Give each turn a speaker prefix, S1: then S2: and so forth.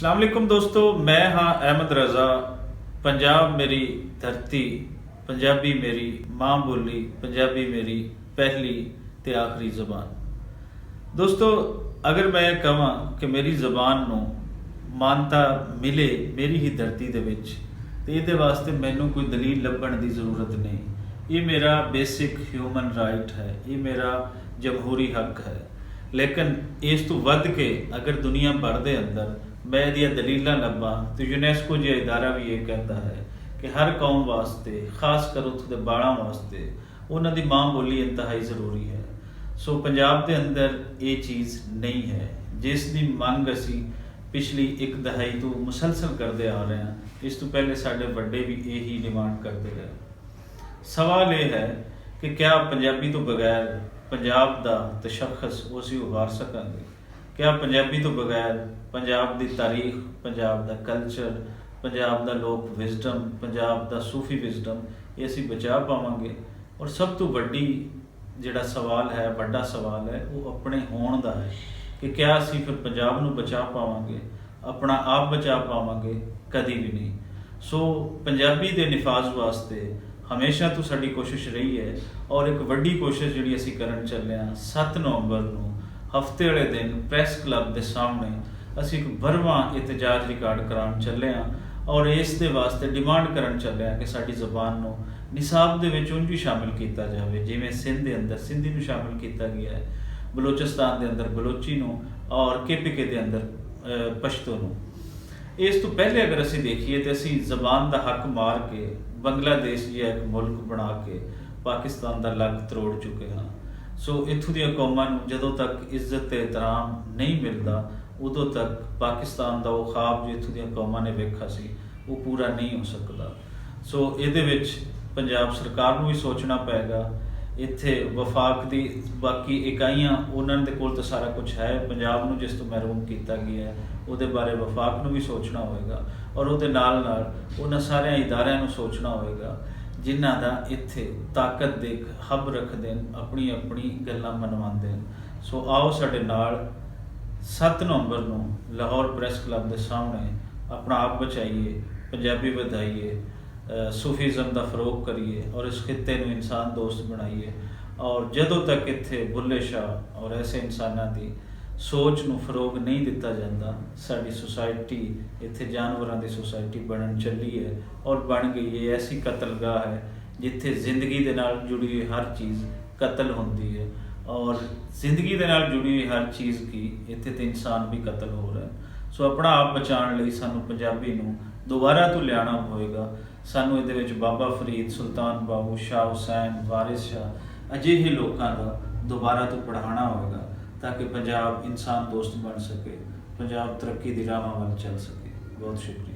S1: अस्सलाम वालेकुम दोस्तों, मैं हाँ अहमद रज़ा। पंजाब मेरी धरती, पंजाबी मेरी माँ बोली, पंजाबी मेरी पहली ते आखिरी ज़बान। दोस्तों, अगर मैं कहां कि मेरी ज़बान नूं मानता मिले मेरी ही धरती दे विच ते इहदे वास्ते मैनूं कोई दलील लभण दी ज़रूरत नहीं। ये मेरा बेसिक ह्यूमन राइट है, ये मेरा जमहूरी हक है। लेकिन इस तो वध के अगर दुनिया भर दे अंदर मैं इहदियां दलीलां लभा तो यूनेस्को जिहा इदारा भी ये कहता है कि हर कौम वास्ते, खास कर उत्थों दे बाड़ां वास्ते उन्हां दी माँ बोली इंतहाई ज़रूरी है। सो पंजाब दे अंदर ये चीज़ नहीं है, जिस दी मंग असी पिछली एक दहाई तो मुसलसल करते आ रहे हैं। इस तो पहले साडे वड्डे भी यही डिमांड करते रहे। सवाल ये है कि क्या पंजाबी तो बगैर पंजाब दा तशख्खुस असीं उभार सकांगे? क्या पंजाबी तो बगैर पंजाब दी तारीख, पंजाब दा कल्चर, पंजाब दा लोक विजडम, पंजाब दा सूफी विजडम ये असीं बचा पावांगे? और सब तो वड्डी जिहड़ा सवाल है, वड्डा सवाल है, वो अपने होण दा है कि क्या असीं फिर पंजाब नूं बचा पावांगे, अपना आप बचा पावांगे? कदी भी नहीं। सो पंजाबी दे निफाज वास्ते हमेशा तो साडी कोशिश रही है, और एक वड्डी कोशिश जिहड़ी असीं करन चले हां 7 नवंबर नूं हफ्ते वाले दिन प्रैस क्लब के सामने असीं एक भरवां एहतजाज रिकॉर्ड कराउण चले हां, और इस दे वास्ते डिमांड करन चले हां कि साडी ज़बान नूं निसाब दे विच उंज ही शामिल किया जाए जिवें सिंध दे अंदर सिंधी नूं शामिल किया गया है, बलोचिस्तान दे अंदर बलोची नूं, और KPK दे अंदर पश्तो नूं। इस तो पहले अगर असीं देखिए तो असीं ज़बान दा हक मार के बंगलादेश जिहा एक मुल्क बना के पाकिस्तान दा लग तरोड़ चुके हाँ। सो इत्थों दी कौमां नूं जदों तक इज्जत ते एहतराम नहीं मिलता उदों तक पाकिस्तान दा वो ख्वाब जो इत्थों दी कौमां ने वेखा सी वो पूरा नहीं हो सकता। सो इहदे विच पंजाब सरकार नूं भी सोचना पेगा। इत्थे वफाक दी बाकी इकाइयां उन्हां दे कोल तो सारा कुछ है, पंजाब नूं जिस तो महरूम किया गया है उहदे बारे वफाक नूं भी सोचना होएगा, और उहदे नाल नाल उन्हां सारे इदारिਆਂ नूं सोचना होएगा जिन्हां दा इत्थे ताकत दे हब रखदे हैं, अपनी अपनी गल्लां मनवांदे हैं। सो आओ साडे नाल 7 नवंबर नूं लाहौर प्रैस क्लब के सामने अपना आप बचाइए, पंजाबी वधाइए, सूफीज़म का फरोग करिए, और इस खिते नूं इंसान दोस्त बनाइए। और जदों तक इत्थे बुल्ले शाह और ऐसे इंसानां दी सोच नूं फरोग नहीं दिता जाता, साडी सोसाइटी इत्थे जानवरां दी सोसाइटी बनन चली है और बन गई है। ऐसी कतलगाह है जिथे जिंदगी दे नाल जुड़ी हुई हर चीज़ कतल होंदी है, और जिंदगी दे नाल जुड़ी हुई हर चीज़ की इत्थे ते इंसान भी कतल हो रहा है। सो अपना आप बचाने लई सानू पंजाबी नूं दोबारा तो लियाना होएगा। सानू इहदे विच बाबा फरीद, सुल्तान बाबू, शाह हुसैन, वारिस शाह अजिहे लोकां दा दोबारा तो पढ़ाना होएगा ताकि पंजाब इंसान दोस्त बन सके, पंजाब तरक्की दी राह वल चल सके। बहुत शुक्रिया।